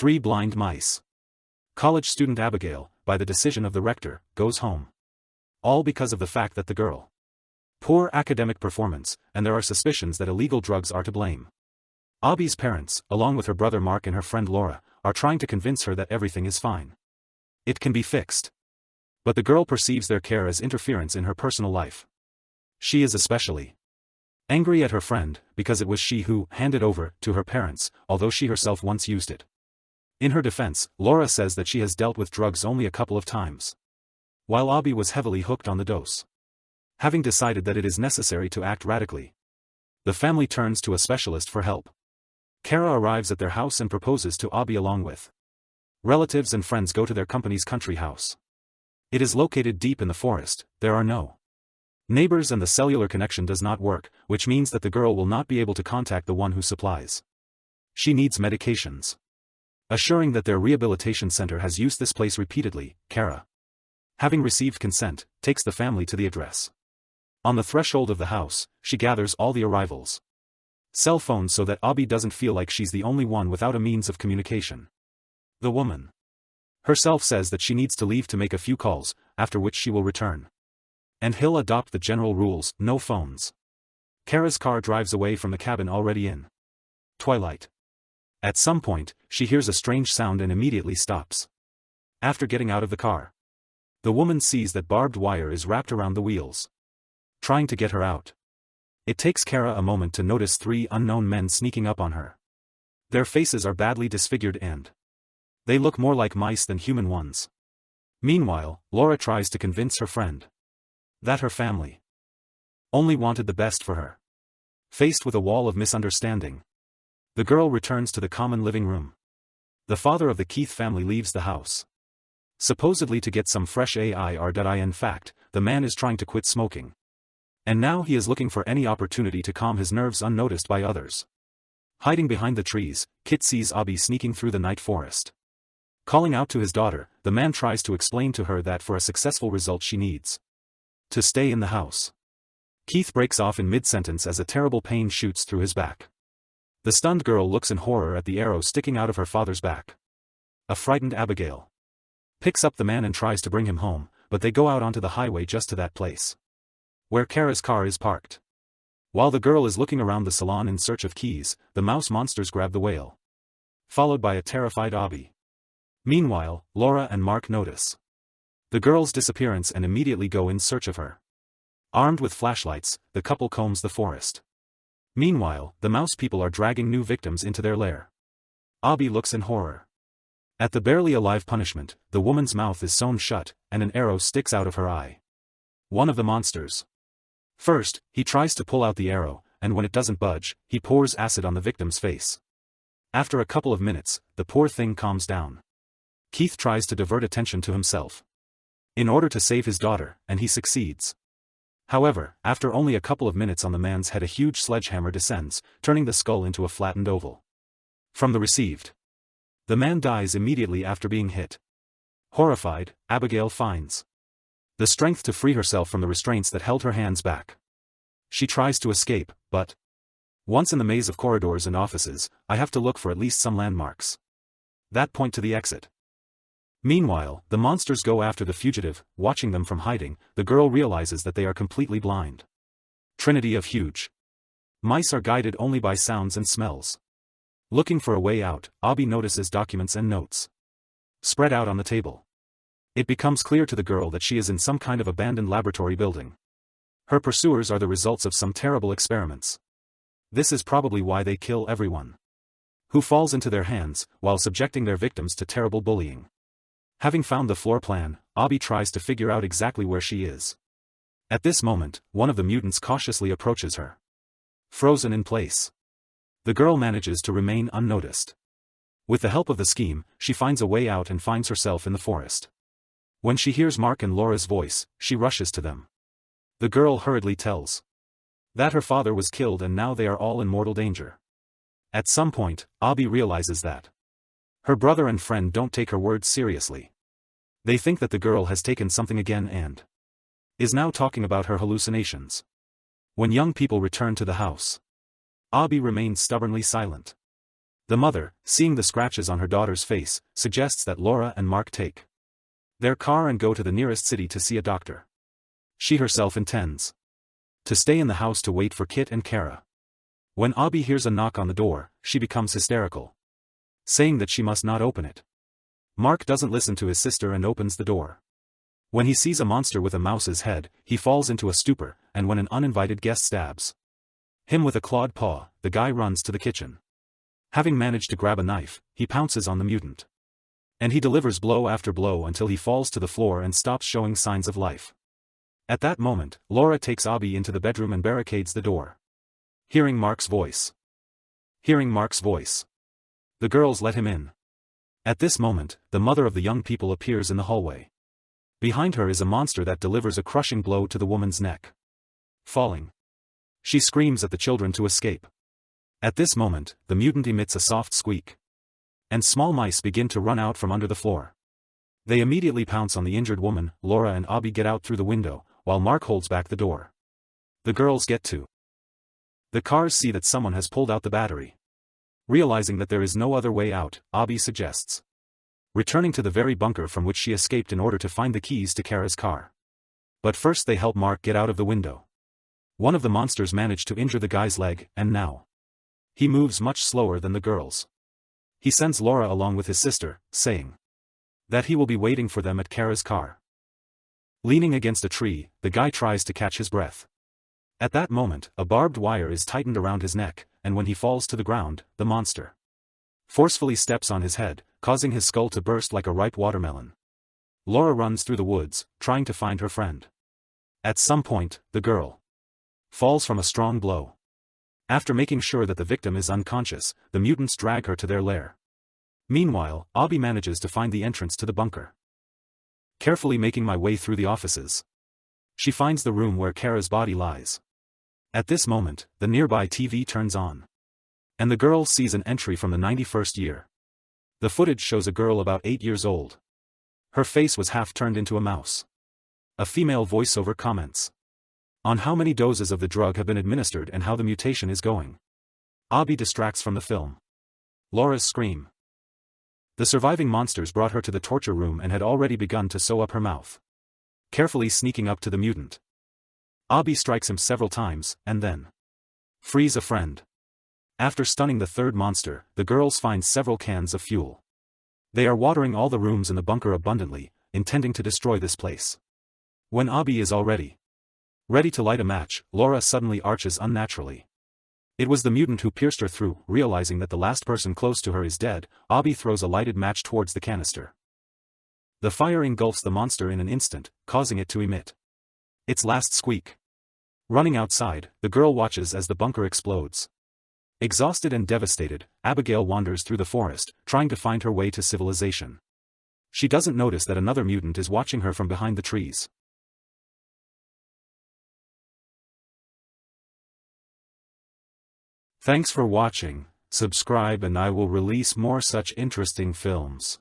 Three blind mice. College student Abigail, by the decision of the rector, goes home. All because of the fact that the girl. Poor academic performance, and there are suspicions that illegal drugs are to blame. Abby's parents, along with her brother Mark and her friend Laura, are trying to convince her that everything is fine. It can be fixed. But the girl perceives their care as interference in her personal life. She is especially angry at her friend, because it was she who handed over to her parents, although she herself once used it. In her defense, Laura says that she has dealt with drugs only a couple of times, while Abby was heavily hooked on the dose. Having decided that it is necessary to act radically, the family turns to a specialist for help. Kara arrives at their house and proposes to Abby along with relatives and friends go to their company's country house. It is located deep in the forest, there are no neighbors and the cellular connection does not work, which means that the girl will not be able to contact the one who supplies. She needs medications. Assuring that their rehabilitation center has used this place repeatedly, Kara, having received consent, takes the family to the address. On the threshold of the house, she gathers all the arrivals' cell phones so that Abby doesn't feel like she's the only one without a means of communication. The woman herself says that she needs to leave to make a few calls, after which she will return. And he'll adopt the general rules, no phones. Kara's car drives away from the cabin already in twilight. At some point, she hears a strange sound and immediately stops. After getting out of the car, the woman sees that barbed wire is wrapped around the wheels, trying to get her out. It takes Kara a moment to notice three unknown men sneaking up on her. Their faces are badly disfigured and they look more like mice than human ones. Meanwhile, Laura tries to convince her friend that her family only wanted the best for her. Faced with a wall of misunderstanding, the girl returns to the common living room. The father of the Keith family leaves the house, supposedly to get some fresh air. In fact, the man is trying to quit smoking. And now he is looking for any opportunity to calm his nerves unnoticed by others. Hiding behind the trees, Kit sees Abby sneaking through the night forest. Calling out to his daughter, the man tries to explain to her that for a successful result she needs to stay in the house. Keith breaks off in mid-sentence as a terrible pain shoots through his back. The stunned girl looks in horror at the arrow sticking out of her father's back. A frightened Abigail picks up the man and tries to bring him home, but they go out onto the highway just to that place where Kara's car is parked. While the girl is looking around the salon in search of keys, the mouse monsters grab the whale, followed by a terrified Abby. Meanwhile, Laura and Mark notice the girl's disappearance and immediately go in search of her. Armed with flashlights, the couple combs the forest. Meanwhile, the mouse people are dragging new victims into their lair. Abby looks in horror at the barely alive punishment. The woman's mouth is sewn shut, and an arrow sticks out of her eye. One of the monsters. First, he tries to pull out the arrow, and when it doesn't budge, he pours acid on the victim's face. After a couple of minutes, the poor thing calms down. Keith tries to divert attention to himself in order to save his daughter, and he succeeds. However, after only a couple of minutes on the man's head, a huge sledgehammer descends, turning the skull into a flattened oval. From the received, the man dies immediately after being hit. Horrified, Abigail finds the strength to free herself from the restraints that held her hands back. She tries to escape, but once in the maze of corridors and offices, I have to look for at least some landmarks that point to the exit. Meanwhile, the monsters go after the fugitive. Watching them from hiding, the girl realizes that they are completely blind. Trinity of huge mice are guided only by sounds and smells. Looking for a way out, Abby notices documents and notes spread out on the table. It becomes clear to the girl that she is in some kind of abandoned laboratory building. Her pursuers are the results of some terrible experiments. This is probably why they kill everyone who falls into their hands, while subjecting their victims to terrible bullying. Having found the floor plan, Abby tries to figure out exactly where she is. At this moment, one of the mutants cautiously approaches her. Frozen in place, the girl manages to remain unnoticed. With the help of the scheme, she finds a way out and finds herself in the forest. When she hears Mark and Laura's voice, she rushes to them. The girl hurriedly tells that her father was killed and now they are all in mortal danger. At some point, Abby realizes that her brother and friend don't take her words seriously. They think that the girl has taken something again and is now talking about her hallucinations. When young people return to the house, Abby remains stubbornly silent. The mother, seeing the scratches on her daughter's face, suggests that Laura and Mark take their car and go to the nearest city to see a doctor. She herself intends to stay in the house to wait for Kit and Kara. When Abby hears a knock on the door, she becomes hysterical, saying that she must not open it. Mark doesn't listen to his sister and opens the door. When he sees a monster with a mouse's head, he falls into a stupor, and when an uninvited guest stabs him with a clawed paw, the guy runs to the kitchen. Having managed to grab a knife, he pounces on the mutant. And he delivers blow after blow until he falls to the floor and stops showing signs of life. At that moment, Laura takes Abby into the bedroom and barricades the door. Hearing Mark's voice, the girls let him in. At this moment, the mother of the young people appears in the hallway. Behind her is a monster that delivers a crushing blow to the woman's neck. Falling, she screams at the children to escape. At this moment, the mutant emits a soft squeak, and small mice begin to run out from under the floor. They immediately pounce on the injured woman. Laura and Abby get out through the window, while Mark holds back the door. The girls get to the cars, see that someone has pulled out the battery. Realizing that there is no other way out, Abby suggests returning to the very bunker from which she escaped in order to find the keys to Kara's car. But first they help Mark get out of the window. One of the monsters managed to injure the guy's leg, and now he moves much slower than the girls. He sends Laura along with his sister, saying that he will be waiting for them at Kara's car. Leaning against a tree, the guy tries to catch his breath. At that moment, a barbed wire is tightened around his neck, and when he falls to the ground, the monster forcefully steps on his head, causing his skull to burst like a ripe watermelon. Laura runs through the woods, trying to find her friend. At some point, the girl falls from a strong blow. After making sure that the victim is unconscious, the mutants drag her to their lair. Meanwhile, Abby manages to find the entrance to the bunker. Carefully making my way through the offices, she finds the room where Kara's body lies. At this moment, the nearby TV turns on, and the girl sees an entry from the 91st year. The footage shows a girl about 8 years old. Her face was half turned into a mouse. A female voiceover comments on how many doses of the drug have been administered and how the mutation is going. Abby distracts from the film. Laura's scream. The surviving monsters brought her to the torture room and had already begun to sew up her mouth. Carefully sneaking up to the mutant, Abby strikes him several times, and then frees a friend. After stunning the third monster, the girls find several cans of fuel. They are watering all the rooms in the bunker abundantly, intending to destroy this place. When Abby is already ready to light a match, Laura suddenly arches unnaturally. It was the mutant who pierced her through. Realizing that the last person close to her is dead, Abby throws a lighted match towards the canister. The fire engulfs the monster in an instant, causing it to emit its last squeak. Running outside, the girl watches as the bunker explodes. Exhausted and devastated, Abigail wanders through the forest, trying to find her way to civilization. She doesn't notice that another mutant is watching her from behind the trees. Thanks for watching. Subscribe and I will release more such interesting films.